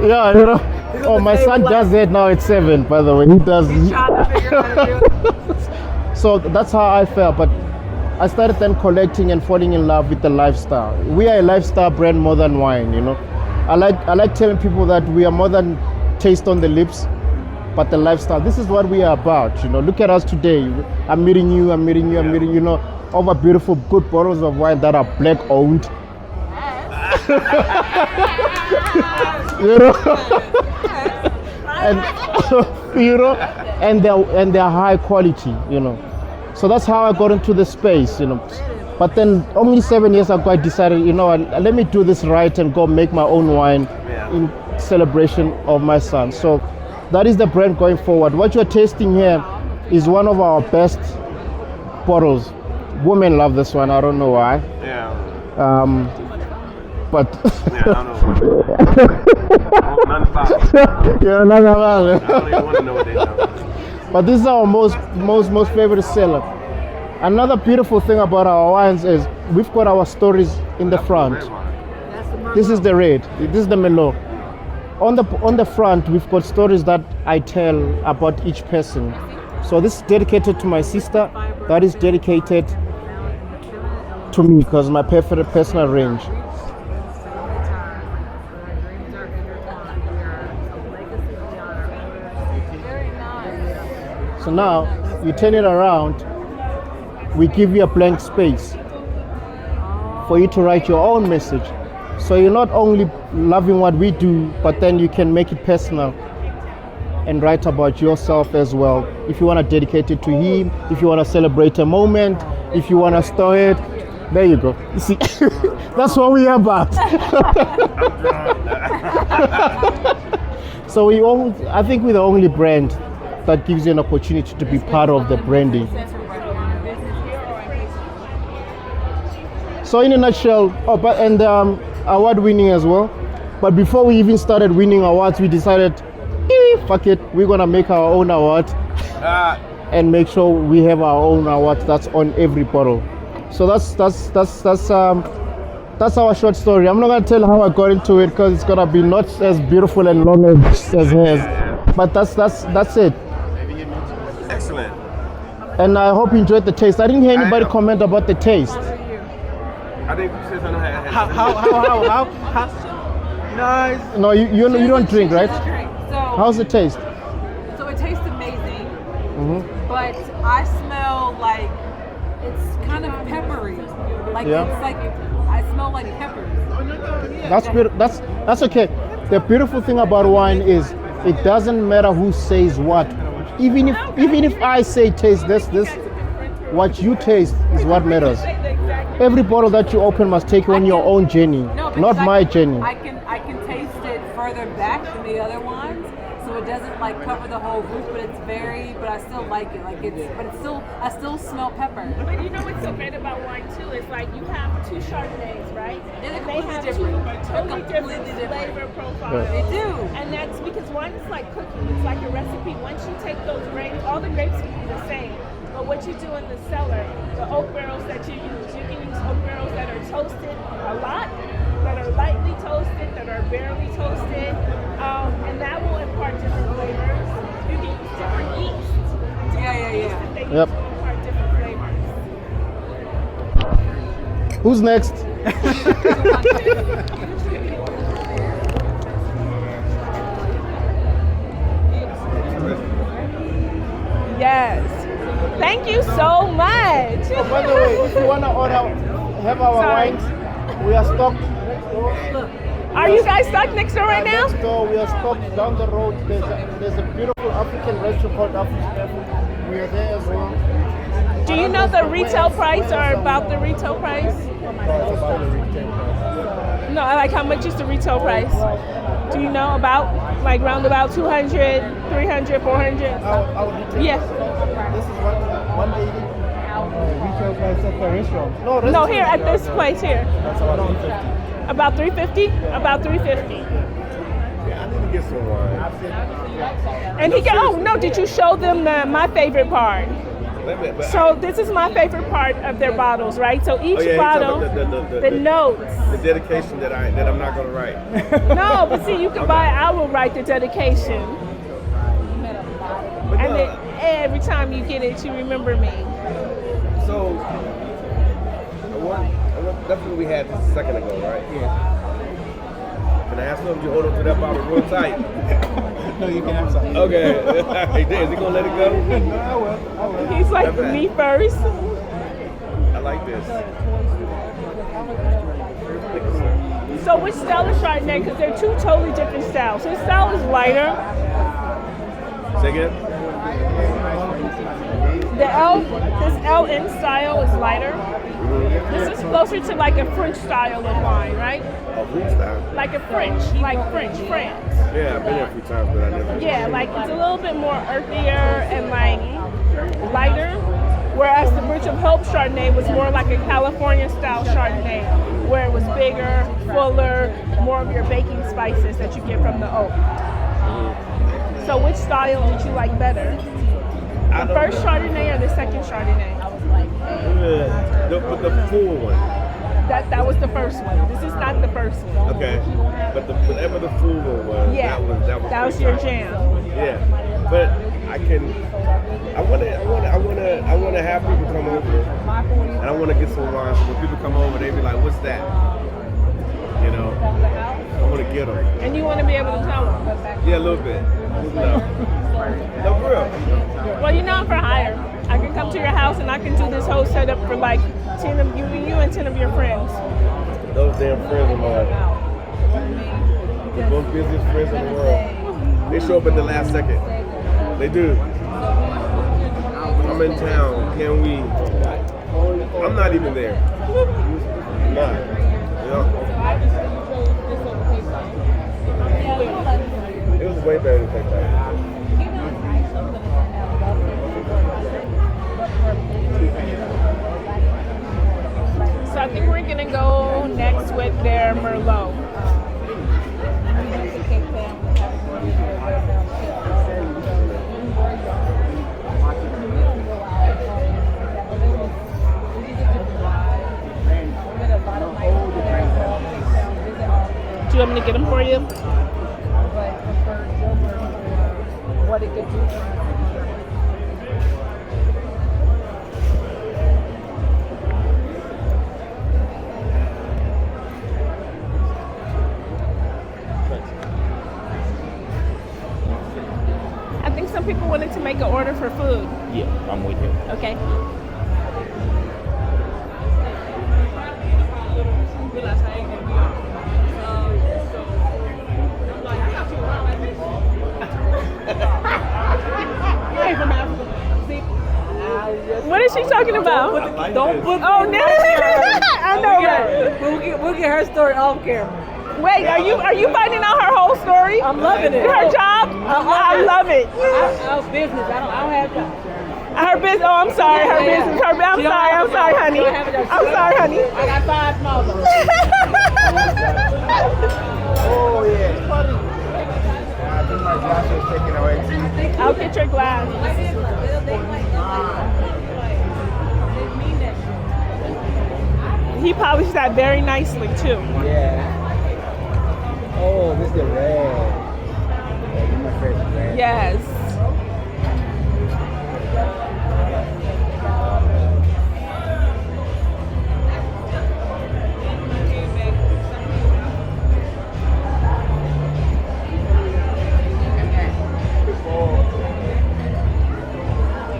Yeah, Oh, my son does that now at 7, by the way. He does.
Trying to figure out how to do it.
So that's how I felt. But I started then collecting and falling in love with the lifestyle. We are a lifestyle brand more than wine, I like telling people that we are more than taste on the lips, but the lifestyle. This is what we are about, Look at us today. I'm meeting you, over beautiful, good bottles of wine that are black owned. and they're high quality, So that's how I got into the space, But then only 7 years ago I decided, let me do this right and go make my own wine in celebration of my son. So that is the brand going forward. What you're tasting here is one of our best bottles. Women love this one, I don't know why.
Yeah.
But
Yeah, I don't know. None about it.
yeah, none of
I don't even want to know what they know.
But this is our most favorite seller. Another beautiful thing about our wines is we've got our stories in the front.
That's the Merlot.
This is the red. This is the Merlot. On the front, we've got stories that I tell about each person. So this is dedicated to my sister. That is dedicated to me because my personal range. So now you turn it around. we give you a blank space for you to write your own message. So you're not only loving what we do, but then you can make it personal and write about yourself as well. If you want to dedicate it to him, if you want to celebrate a moment, if you want to store it, there you go. You see, that's what we're about. So I think we're the only brand that gives you an opportunity to be part of the branding. So in a nutshell, award winning as well. But before we even started winning awards, we decided, fuck it, we're gonna make our own award and make sure we have our own award that's on every bottle. So that's our short story. I'm not gonna tell how I got into it because it's gonna be not as beautiful and long as hers. But that's it.
Excellent.
And I hope you enjoyed the taste. I didn't hear anybody comment about the taste.
I think you said something.
How? Nice.
No, you don't drink, right?
So,
How's the taste?
so it tastes amazing, but I smell like it's kind of peppery. Like
Yeah.
it's like I smell like peppers.
That's okay. The beautiful thing about wine is it doesn't matter who says what. Even if I say taste this, what you taste is what matters. Every bottle that you open must take you on your own journey,
No,
not
because
my journey.
I can taste it further back than the other ones, so it doesn't like cover the whole roof, but I still like it. I still smell pepper.
But you know what's so great about wine too is like you have two Chardonnays, right?
Yeah, they're
And they have
completely different.
two totally
They're
different
completely different.
flavor profiles.
They do.
And that's because wine is like cooking. It's like a recipe. Once you take those grapes, all the grapes can be the same. But what you do in the cellar, the oak barrels that you can use oak barrels that are toasted a lot, that are lightly toasted, that are barely toasted, and that will impart different flavors. You can use different yeast.
Yeah.
They use
Yep.
to impart different flavors.
Who's next?
Yes. Thank you so much.
By the way, if you want to have our
Sorry.
wines, we are stocked.
Are you guys stuck next door right now?
Next door, we are stocked down the road. There's a beautiful African restaurant called African. We are there as well.
Do you know the retail price or about the retail price? No, like how much is the retail price? Do you know about like round about 200, 300, 400?
Our retail.
Yes.
This is 180. Retail price at the restaurant.
No, here at this place here.
That's about 350.
About 350? About 350.
Yeah, I need to get some wine.
And he go, oh no, did you show them my favorite part? So this is my favorite part of their bottles, right? So each bottle, the notes.
The dedication that I'm not gonna write.
No, but see, you can buy. I will write the dedication,
But
and
no,
then every time you get it, you remember me.
so that's what we had just a second ago, right?
Yeah.
Can I ask them to hold on to that bottle real tight?
No, you can have some.
Okay. Is he gonna let it go?
No, I will.
He's like me first.
I like this.
So which style is Chardonnay? Because they're two totally different styles. His style is lighter.
Say again?
This LN style is lighter. This is closer to like a French style of wine, right?
Oh, French style.
Like a French, France.
Yeah, I've been there a few times, but I never.
Yeah, like it's a little bit more earthier and like lighter. Whereas the Bridge of Hope Chardonnay was more like a California style Chardonnay, where it was bigger, fuller, more of your baking spices that you get from the oak. So which style did you like better? The first Chardonnay or the second Chardonnay?
The full one.
That was the first one. This is not the first one.
Okay, but whatever the full one was,
Yeah,
that was
your
pretty
jam.
tight. Yeah, but I want to have people come over, and I want to get some wine. So when people come over, they be like, "What's that?" You know, I want to get them.
And you want to be able to tell them.
Yeah, a little bit. No, for real.
Well, you know I'm for hire. I can come to your house and I can do this whole setup for like 10 of you and 10 of your friends.
Those damn friends of mine. The most busiest friends in the world. They show up at the last second. They do. I'm in town. Can we? I'm not even there. I'm not. You know? It was way better than that.
So I think we're gonna go next with their Merlot. Do you want me to get them for you? What it could do. I think some people wanted to make an order for food.
Yeah, I'm with you.
Okay. What is she talking about?
Don't put.
Oh no! I know, right?
We'll get her story off camera.
Wait, are you finding out her whole story?
I'm loving it.
Her job? I love it.
Our business. I don't have time.
Her business. Oh, I'm sorry. Her
Yeah.
business. I'm sorry, honey. I'm sorry, honey.
I got 5 small ones.
Oh yeah. I think my glass was taken away.
I'll get your glass. He polished that very nicely too.
Yeah. Oh, this is the red. Yeah, this is my favorite red.
Yes.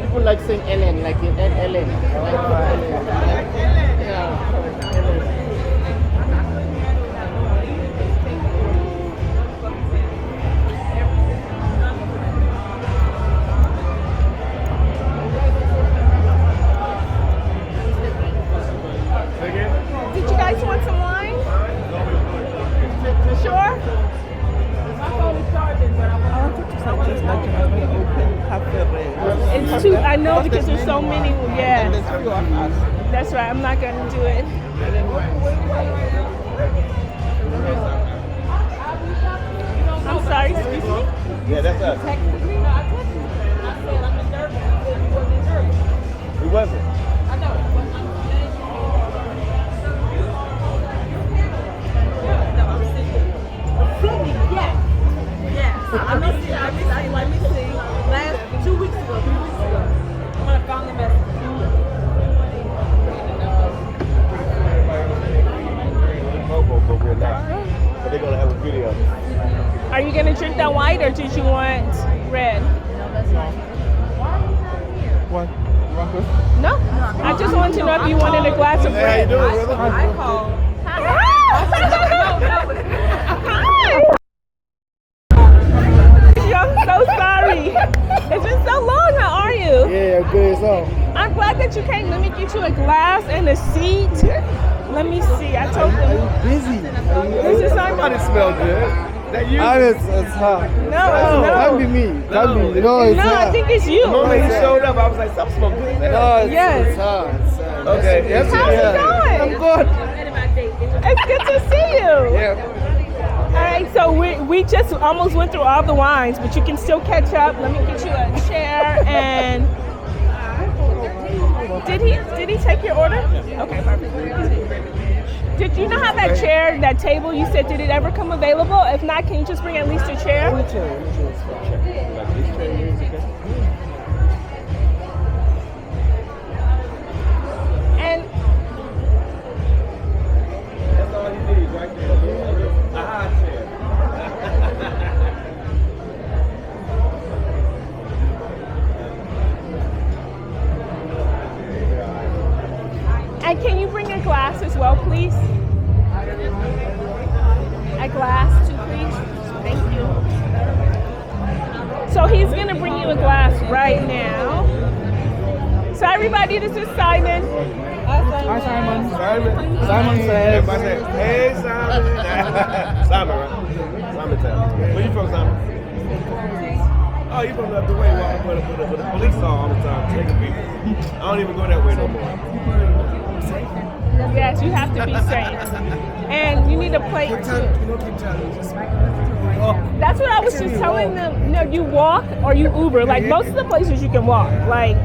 People like saying Ellen, like in Ellen.
Did you guys want some wine? Sure. It's too. I know because there's so many. Yeah. That's right. I'm not gonna do it. I'm sorry. Excuse me.
Yeah, that's us. It wasn't.
Let me see. Last 2 weeks ago, 3 weeks ago, when I found the message.
But we're not. But they're gonna have a video.
Are you gonna drink that white or did you want red?
What?
No. I just wanted to know if you wanted a glass of
Hey, how you
red.
doing, brother?
I called.
Hi. I'm so sorry. It's been so long. How are you?
Yeah, good as well.
I'm glad that you came. Let me get you a glass and a seat. Let me see. I told them.
Busy.
This is our
Somebody smell good. That you?
It's hot.
No,
Can't be
it's
me. Can't be me. No,
no.
it's
No, I
hot.
think it's you.
The moment he showed up, I was like, something smell good.
No, it's,
Yes.
it's hot. It's,
Okay, yes,
How's it going?
I'm good.
It's good to see you.
Yeah.
All right, so we just almost went through all the wines, but you can still catch up. Let me get you a chair and. Did he take your order? Okay, perfect. Did you not have that chair, that table you said, did it ever come available? If not, can you just bring at least a chair? And
That's all he needs right there. A high chair.
And can you bring a glass as well, please? A glass too, please. Thank you. So he's gonna bring you a glass right now. So everybody, this is Simon.
Hi, Simon.
Simon says. Hey, Simon. Simon, right? Simon town. Where you from, Simon? Oh, you from up the way where the police are all the time, taking people. I don't even go that way no more.
Yes, you have to be safe. And you need a plate too. That's what I was just telling them. No, you walk or you Uber. Like most of the places you can walk. Like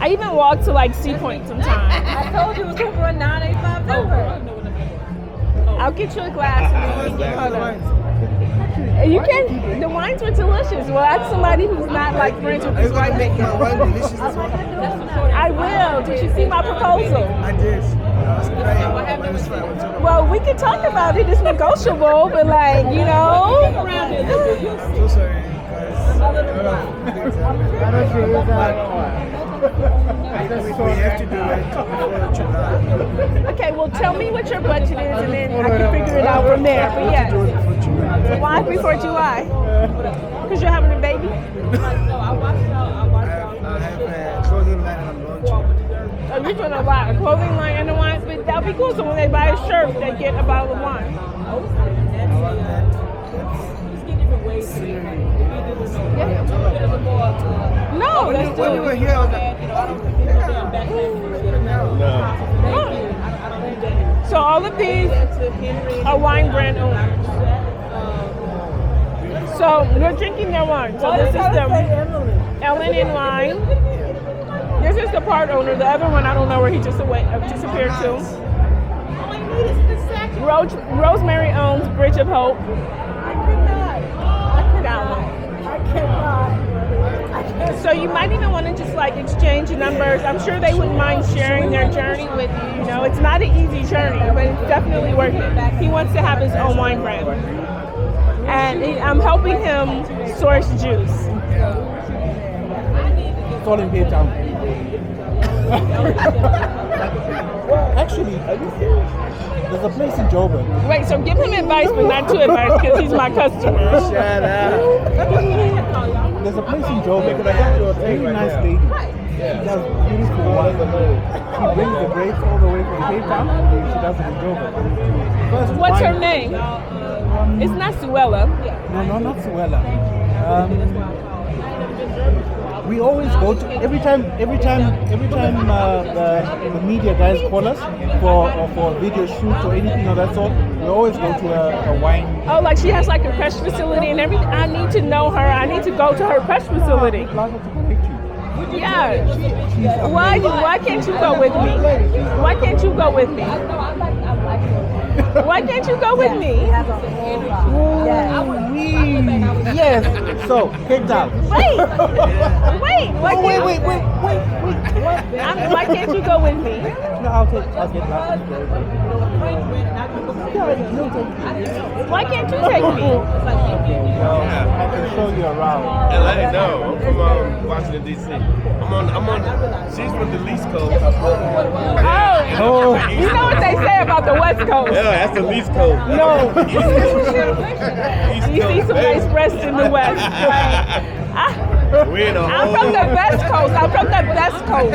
I even walk to like Sea Point sometimes.
I told you it was over a 985 number.
I'll get you a glass and then hold on. You can. The wines were delicious. Well, that's somebody who's not like friends with this winemaker. I will. Did you see my proposal?
I did.
Well, we can talk about it. It's negotiable, but like, you know.
So sorry, we have to do it before July.
Okay, well, tell me what your budget is, and then I can figure it out from there. But yes. Why before July? Because you're having a baby?
I have a clothing line and I'm launching.
Oh, you're doing a lot. A clothing line and a wine, but that'll be cool. So when they buy a shirt, they get a bottle of wine. No, let's do
When we were here, I was like,
So all of these are wine brand owners. So we're drinking their wine. So this is the Ellen in wine. This is the part owner. The other one, I don't know where he just disappeared to. Rosemary owns Bridge of Hope. So you might even want to just like exchange numbers. I'm sure they wouldn't mind sharing their journey with you. You know, it's not an easy journey, but it's definitely worth it. He wants to have his own wine brand, and I'm helping him source juice.
It's all in Cape Town. Actually, there's a place in Joburg.
Wait, so give him advice, but not too advice, because he's my customer.
shut up.
There's a place in Joburg. A very nice lady. She does beautiful wine. She brings the grapes all the way from Cape Town. She does it in Joburg. First
What's her
wine-
name? It's not Suella.
No, not Swirling. We always go to every time the media guys call us for video shoots or anything of that sort. We always go to a wine.
Oh, like she has like a crush facility and everything. I need to know her. I need to go to her crush facility.
I'd like her to connect you.
Yeah. Why can't you go with me? Why can't you go with me? Why can't you go with me?
Yes. So, Cape Town.
Wait. Why can't,
Wait.
why can't you go with me?
No, I'll get last.
Why can't you take me?
I can show you around.
LA, no. I'm from Washington, D.C. I'm on, she's from the East Coast.
Oh, you know what they say about the West Coast?
Yeah, that's the East Coast.
No.
East
You see
Coast,
some
baby.
nice breasts in the West.
We in a
I'm
whole...
from the West Coast. I'm from the West Coast.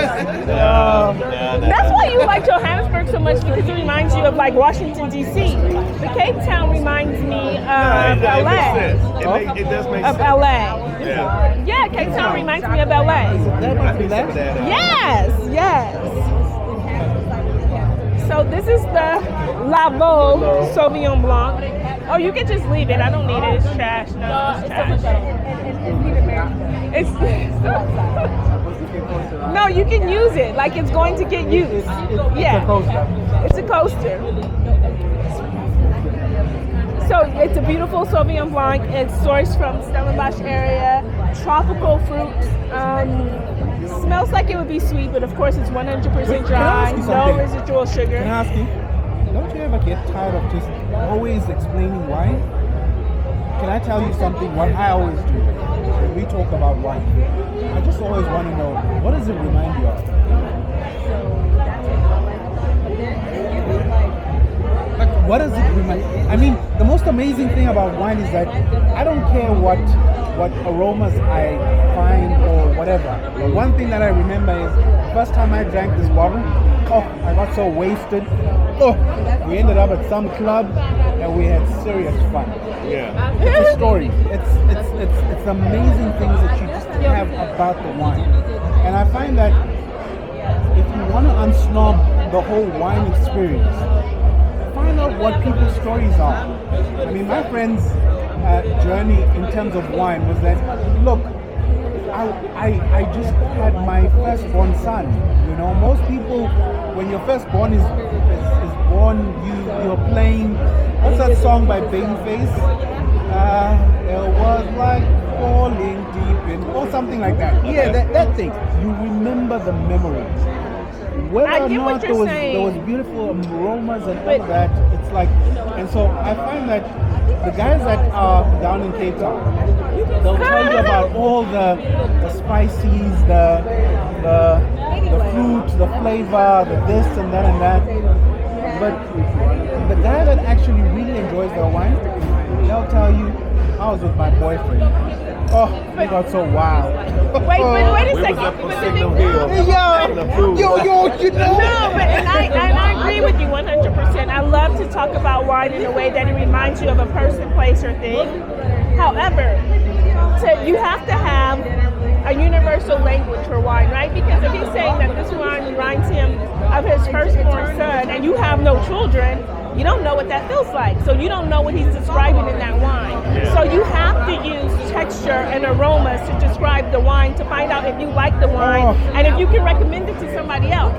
That's why you like Johannesburg so much, because it reminds you of like Washington D.C. The Cape Town reminds me of
It
LA.
makes sense. It does make
Of
sense.
LA.
Yeah.
Yeah, Cape Town reminds me of LA.
That must be that.
Yes. So this is the Lavaux Sauvignon Blanc. Oh, you can just leave it. I don't need it. It's trash. No, it's trash. It's no, you can use it. Like it's going to get used. Yeah, it's a coaster. So it's a beautiful Sauvignon Blanc. It's sourced from Stellenbosch area. Tropical fruit. Smells like it would be sweet, but of course it's 100% dry.
ask you
No
something?
residual sugar.
Can I ask you? Don't you ever get tired of just always explaining wine? Can I tell you something? What I always do when we talk about wine, I just always want to know, what does it remind you of? what does it remind? I mean, the most amazing thing about wine is that I don't care what aromas I find or whatever. But one thing that I remember is the first time I drank this bottle, I got so wasted. We ended up at some club and we had serious fun.
Yeah.
It's a story. It's amazing things that you just have about the wine. And I find that if you want to unsnob the whole wine experience, find out what people's stories are. I mean, my friend's journey in terms of wine was that, look, I just had my firstborn son. You know, most people, when your firstborn is born, you're playing, what's that song by Babyface? It was like falling deep in, or something like that. Yeah, that thing. You remember the memories. Whether or not there was beautiful aromas and all of that, it's like, and so I find that the guys that are down in Cape Town, they'll tell you about all the spices, the fruit, the flavor, the this and that and that. But the guy that actually really enjoys their wine, they'll tell you, I was with my boyfriend. We got so wild.
Wait a second.
Yo, you know.
No, but and I agree with you 100%. I love to talk about wine in a way that it reminds you of a person, place, or thing. However, you have to have a universal language for wine, right? Because if he's saying that this wine reminds him of his firstborn son and you have no children, you don't know what that feels like. So you don't know what he's describing in that wine. Yeah. So you have to use texture and aromas to describe the wine to find out if you like the wine and if you can recommend it to somebody else.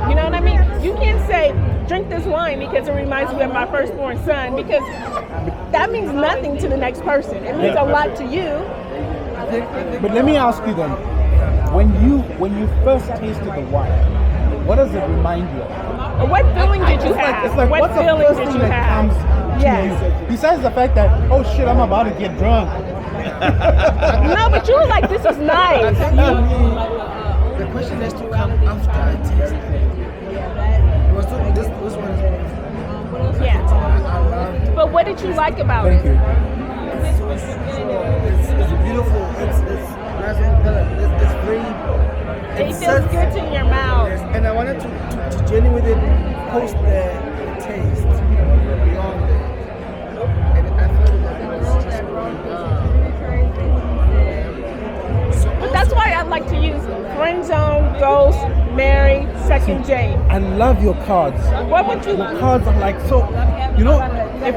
You know what I mean? You can't say, drink this wine because it reminds me of my firstborn son, because that means nothing to the next person. It means a lot to you.
But let me ask you then, when you first tasted the wine, what does it remind you of?
What feeling did you have?
It's like,
what
what's the
feeling
first
did
thing
you
that
have?
comes to you? Besides the fact that, oh shit, I'm about to get drunk.
No, but you were like, this is nice.
The question has to come after I taste it. This one is beautiful.
Yeah. But what did you like about
Thank
it?
you.
It's beautiful. It's nice and delicate. It's very.
It feels good in your mouth.
Yes, and I wanted to journey with it post the taste beyond it. And I felt that it was just
But that's why I like to use Friend Zone, Ghost, Mary, Second Jane.
I love your cards.
What would you?
Your cards are like so. You know, if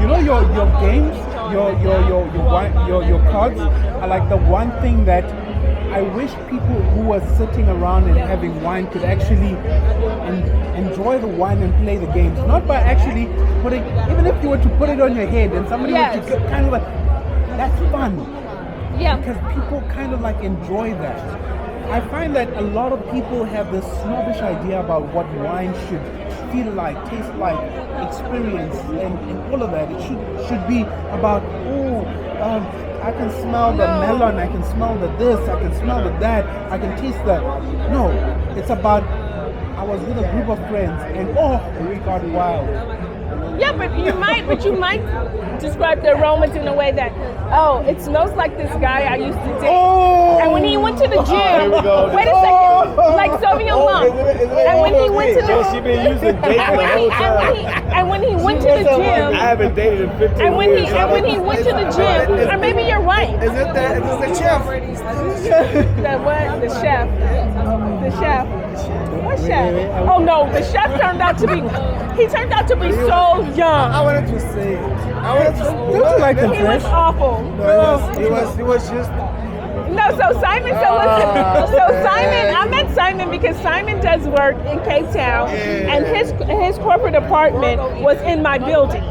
you know your games, your cards are like the one thing that I wish people who are sitting around and having wine could actually enjoy the wine and play the games. Not by actually putting, even if you were to put it on your head and somebody were to kind of like, that's fun.
Yeah.
Because people kind of like enjoy that. I find that a lot of people have this snobbish idea about what wine should feel like, taste like, experience, and all of that. It should be about, I can smell the melon, I can smell the this, I can smell the that, I can taste the... No, it's about, I was with a group of friends and we got wild.
Yeah, but you might describe the aromas in a way that, it smells like this guy I used to date. And when he went to the gym, wait a second, like Sauvignon Blanc. And when he went to the
she been using dating the whole time.
and when he went to the gym,
I haven't dated in 15
and when
years.
he went to the gym, or maybe you're right.
Is it the chef?
The what? The chef. The chef. What chef? Oh no, the chef turned out to be so young.
I wanted to say it.
Don't you like them
He was
fresh?
awful.
He was just.
No, so Simon, I met Simon because Simon does work in Cape Town, and his corporate apartment was in my building.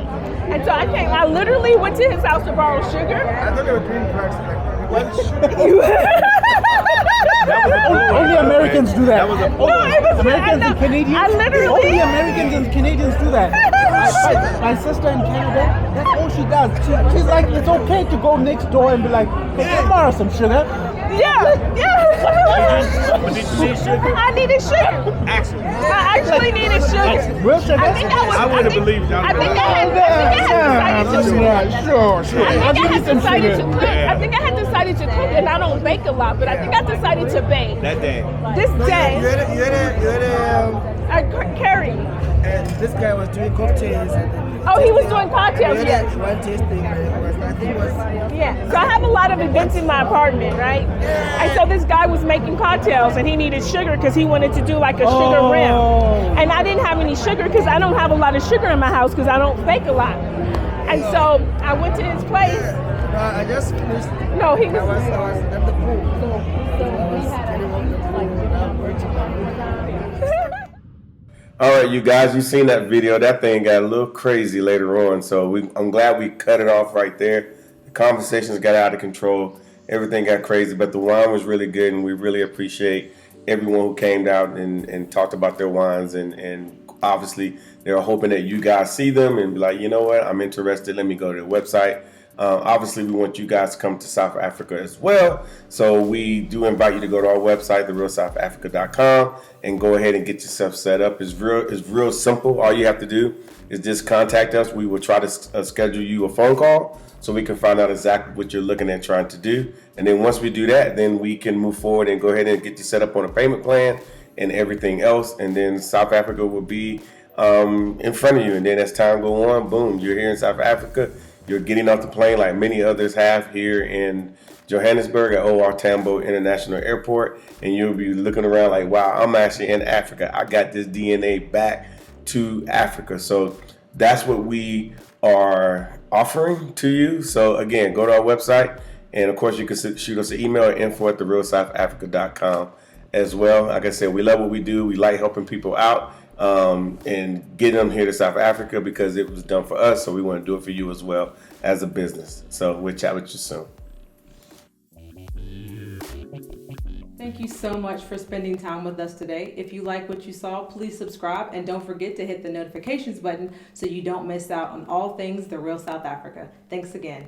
And so I literally went to his house to borrow sugar.
I thought they were green cards.
Only Americans do that. Americans and Canadians.
I literally.
Only Americans and Canadians do that. My sister in Canada, that's all she does. She's like, it's okay to go next door and be like, hey, can I borrow some sugar?
Yeah.
But did you need sugar?
I needed sugar.
Actually.
I actually needed sugar.
Real sugar?
I think
I wouldn't have believed y'all.
I think I had decided to
Sure.
I think I had decided to cook. I think I had decided to cook, and I don't bake a lot, but I think I decided to bake.
That day.
This day,
You had a
Carrie.
and this guy was doing cocktails.
Oh, he was doing cocktails.
We
Yes.
had one tasting. I think it was.
Yeah. So I have a lot of events in my apartment, right? And so this guy was making cocktails, and he needed sugar because he wanted to do like a sugar rim. And I didn't have any sugar because I don't have a lot of sugar in my house because I don't bake a lot. And so I went to his place.
No, I just finished.
No, he
I was
was.
at the pool. I was getting off the pool. Now working.
All right, you guys, you seen that video. That thing got a little crazy later on, so I'm glad we cut it off right there. The conversations got out of control. Everything got crazy, but the wine was really good, and we really appreciate everyone who came out and talked about their wines. And obviously, they're hoping that you guys see them and be like, you know what, I'm interested. Let me go to their website. Obviously, we want you guys to come to South Africa as well. So we do invite you to go to our website, therealsouthafrica.com, and go ahead and get yourself set up. It's real simple. All you have to do is just contact us. We will try to schedule you a phone call so we can find out exactly what you're looking at trying to do. And then once we do that, then we can move forward and go ahead and get you set up on a payment plan and everything else. And then South Africa will be in front of you. And then as time goes on, boom, you're here in South Africa. You're getting off the plane like many others have here in Johannesburg at OR Tambo International Airport, and you'll be looking around like, wow, I'm actually in Africa. I got this DNA back to Africa. So that's what we are offering to you. So again, go to our website, and of course you can shoot us an email at info@therealsouthafrica.com as well. Like I said, we love what we do. We like helping people out. And get them here to South Africa because it was done for us, so we want to do it for you as well as a business. So we'll chat with you soon.
Thank you so much for spending time with us today. If you like what you saw, please subscribe and don't forget to hit the notifications button so you don't miss out on all things The Real South Africa. Thanks again.